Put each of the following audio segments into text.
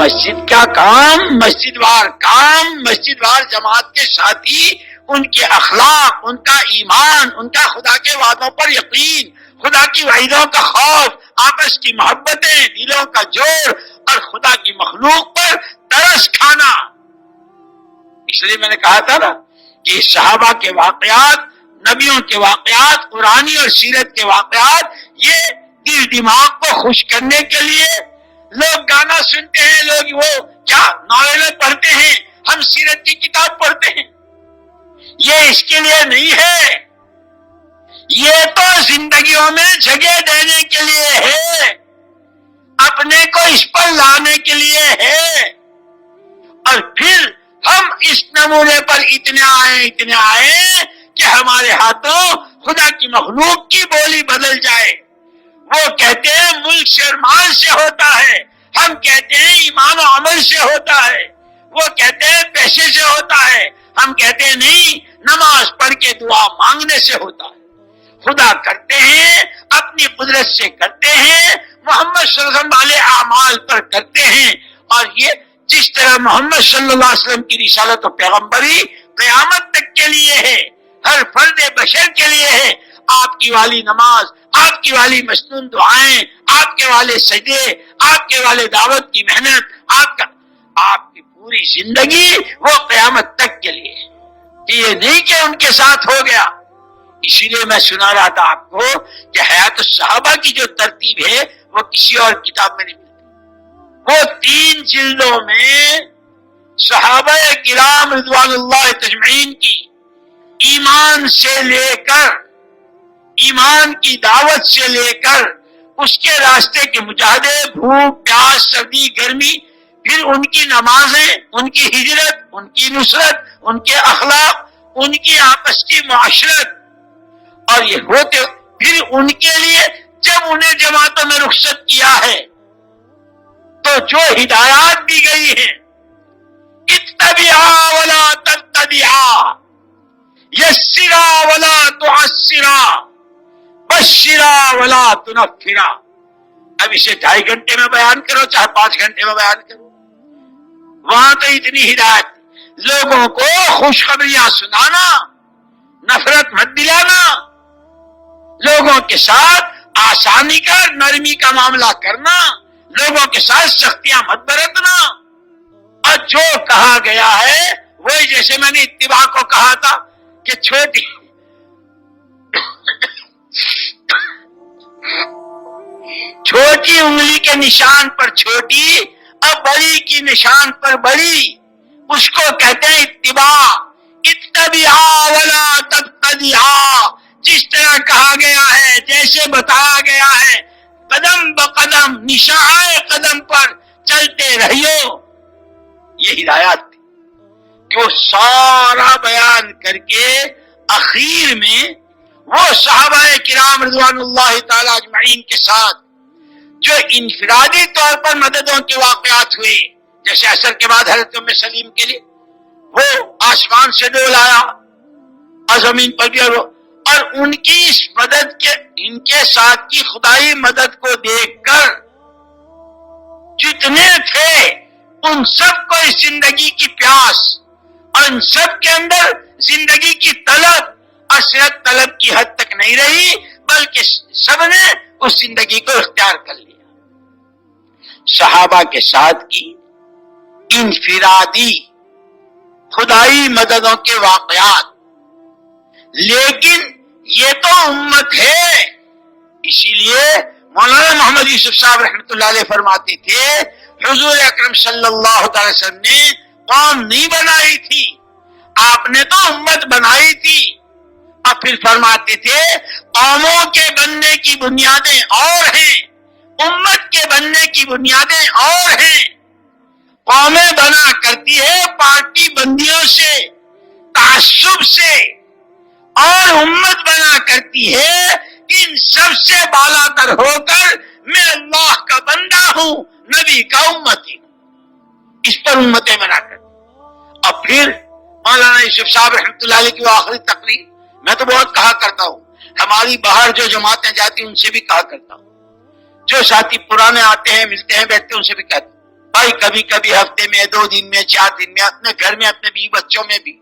مسجد کا کام، مسجد وار کام، مسجد وار جماعت کے ساتھی، ان کے اخلاق، ان کا ایمان، ان کا خدا کے وعدوں پر یقین، خدا کی وعیدوں کا خوف، آپس کی محبتیں، دلوں کا جوڑ اور خدا کی مخلوق پر ترس کھانا. اس لیے میں نے کہا تھا نا کہ صحابہ کے واقعات، نبیوں کے واقعات، قرآنی اور سیرت کے واقعات، یہ دل دماغ کو خوش کرنے کے لیے لوگ گانا سنتے ہیں، لوگ وہ کیا ناولیں پڑھتے ہیں، ہم سیرت کی کتاب پڑھتے ہیں. یہ اس کے لیے نہیں ہے، یہ تو زندگیوں میں جگہ دینے کے لیے ہے، اپنے کو اس پر لانے کے لیے ہے. اور پھر ہم اس نمونے پر اتنے آئے کہ ہمارے ہاتھوں خدا کی مخلوق کی بولی بدل جائے. وہ کہتے ہیں ملک سے اور مال سے ہوتا ہے، ہم کہتے ہیں ایمان و عمل سے ہوتا ہے. وہ کہتے ہیں پیسے سے ہوتا ہے، ہم کہتے ہیں نہیں، نماز پڑھ کے دعا مانگنے سے ہوتا ہے. خدا کرتے ہیں، اپنی قدرت سے کرتے ہیں، محمد صلی اللہ علیہ وسلم والے اعمال پر کرتے ہیں. اور یہ جس طرح محمد صلی اللہ علیہ وسلم کی رسالت و پیغمبری قیامت تک کے لیے ہے، ہر فرد بشر کے لیے ہے. آپ کی والی نماز، آپ کی والی مسنون دعائیں، آپ کے والے سجدے، آپ کے والے دعوت کی محنت، آپ کی پوری زندگی وہ قیامت تک کے لیے. یہ نہیں کہ ان کے ساتھ ہو گیا. اسی لیے میں سنا رہا تھا آپ کو کہ حیات الصحابہ کی جو ترتیب ہے وہ کسی اور کتاب میں نہیں ملتی. وہ 3 جلدوں میں صحابہ کرام رضوان اللہ تجمعین کی ایمان سے لے کر، ایمان کی دعوت سے لے کر، اس کے راستے کے مجاہدے، بھوک پیاس، سردی گرمی، پھر ان کی نمازیں، ان کی ہجرت، ان کی نصرت، ان کے اخلاق، ان کی آپس کی معاشرت. اور یہ ہوتے پھر ان کے لیے جب انہیں جماعتوں میں رخصت کیا ہے تو جو ہدایات دی گئی ہیں، اتبعا ولا تبتدعا، یسرا ولا تعسرا، بشرا ولا تنفرا. اب اسے 2.5 گھنٹے میں بیان کرو چاہے 5 گھنٹے میں بیان کرو، وہاں تو اتنی ہدایت. لوگوں کو خوشخبریاں سنانا، نفرت مت دلانا، لوگوں کے ساتھ آسانی کا، نرمی کا معاملہ کرنا، لوگوں کے ساتھ سختیاں مت برتنا. اور جو کہا گیا ہے وہی، جیسے میں نے اتباع کو کہا تھا کہ چھوٹی انگلی کے نشان پر چھوٹی اور بڑی کی نشان پر بڑی، اس کو کہتے ہیں اتباع. اتبعا ولا تبتدعا، جس طرح کہا گیا ہے، جیسے بتایا گیا ہے، قدم بقدم، نشان قدم پر چلتے رہیو. یہ ہدایات تھی کہ وہ سارا بیان کر کے اخیر میں وہ صحابہ کرام رضوان اللہ تعالی اجمعین کے ساتھ جو انفرادی طور پر مددوں کے واقعات ہوئے، جیسے عصر کے بعد حضرت ام سلیم کے لیے وہ آسمان سے ڈول آیا اور زمین پر بھی، اور ان کی اس مدد کے، ان کے ساتھ کی خدائی مدد کو دیکھ کر جتنے تھے ان سب کو اس زندگی کی پیاس اور ان سب کے اندر زندگی کی طلب اور صرف طلب کی حد تک نہیں رہی، بلکہ سب نے اس زندگی کو اختیار کر لیا. صحابہ کے ساتھ کی انفرادی خدائی مددوں کے واقعات، لیکن یہ تو امت ہے. اسی لیے مولانا محمد یوسف صاحب رحمۃ اللہ علیہ فرماتے تھے حضور اکرم صلی اللہ علیہ وسلم نے قوم نہیں بنائی تھی، آپ نے تو امت بنائی تھی. اور پھر فرماتے تھے قوموں کے بننے کی بنیادیں اور ہیں، امت کے بننے کی بنیادیں اور ہیں. قومیں بنا کرتی ہے پارٹی بندیوں سے، تعصب سے، اور امت بنا کرتی ہے ان سب سے بالا تر ہو کر میں اللہ کا بندہ ہوں، نبی کا امتی ہوں. اس پر امتیں بنا کرتی. اور پھر مولانا یوسف صاحب رحمۃ اللہ علیہ کی وہ آخری تقریر میں تو بہت کہا کرتا ہوں، ہماری باہر جو جماعتیں جاتی ان سے بھی کہا کرتا ہوں، جو ساتھی پرانے آتے ہیں، ملتے ہیں، بیٹھتے ہیں، ان سے بھی کہتا ہوں بھائی کبھی کبھی ہفتے میں 2 دن میں 4 دن میں اپنے گھر میں اپنے بیوی بچوں میں بھی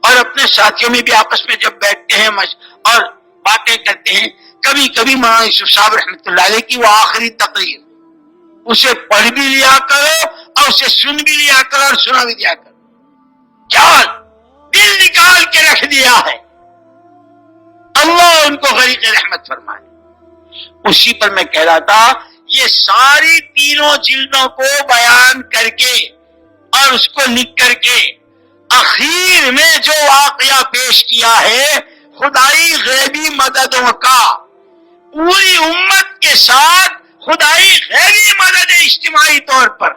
اور اپنے ساتھیوں میں بھی آپس میں جب بیٹھتے ہیں اور باتیں کرتے ہیں، کبھی کبھی مولانا یوسف صاحب رحمۃ اللہ علیہ کی وہ آخری تقریر اسے پڑھ بھی لیا کرو اور اسے سن بھی لیا کرو اور سنا بھی لیا کرو. کیا دل نکال کے رکھ دیا ہے. اللہ ان کو غریق رحمت فرمائے. اسی پر میں کہہ رہا تھا یہ ساری تینوں جلدوں کو بیان کر کے اور اس کو لکھ کر کے اخیر میں جو واقعہ پیش کیا ہے خدائی غیبی مددوں کا، پوری امت کے ساتھ خدائی غیبی مدد اجتماعی طور پر،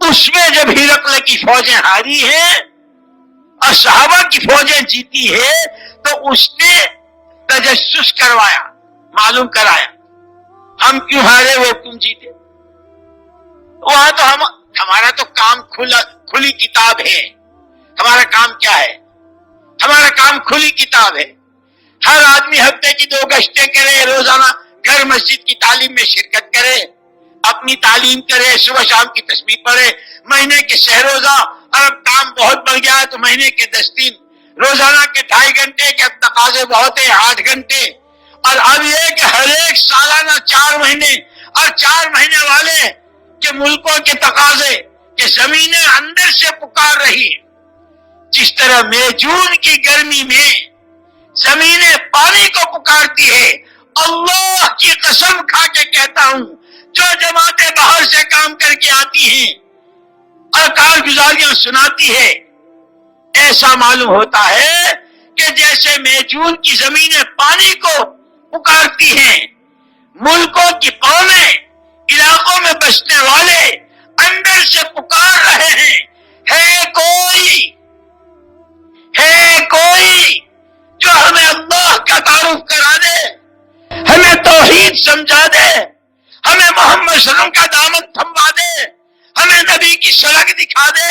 اس میں جب ہرقل کی فوجیں ہاری ہیں اور صحابہ کی فوجیں جیتی ہے تو اس نے تجسس کروایا، معلوم کرایا ہم کیوں ہارے وہ تم جیتے. وہاں تو ہمارا تو کام کھلی کتاب ہے. ہمارا کام کیا ہے؟ ہمارا کام کھلی کتاب ہے. ہر آدمی ہفتے کی 2 گشتیں کرے، روزانہ گھر مسجد کی تعلیم میں شرکت کرے، اپنی تعلیم کرے، صبح شام کی تسبیح پڑھے، مہینے کے 6 روزہ، اور اب کام بہت بڑھ گیا ہے تو مہینے کے 10 دن، روزانہ کے 2.5 گھنٹے کے، اب تقاضے بہت ہیں 8 گھنٹے، اور اب یہ کہ ہر ایک سالانہ 4 مہینے اور 4 مہینے والے کے ملکوں کے تقاضے کہ زمینیں اندر سے پکار رہی ہیں. جس طرح مئی جون کی گرمی میں زمینیں پانی کو پکارتی ہے، اللہ کی قسم کھا کے کہتا ہوں جو جماعتیں باہر سے کام کر کے آتی ہیں اور کارگزاریاں سناتی ہے، ایسا معلوم ہوتا ہے کہ جیسے مئی جون کی زمینیں پانی کو پکارتی ہیں، ملکوں کی قومیں، علاقوں میں بسنے والے اندر سے پکار رہے ہیں، ہے کوئی جو ہمیں اللہ کا تعارف کرا دے، ہمیں توحید سمجھا دے، ہمیں محمد صلی اللہ علیہ وسلم کا دامن تھموا دے، ہمیں نبی کی سڑک دکھا دے.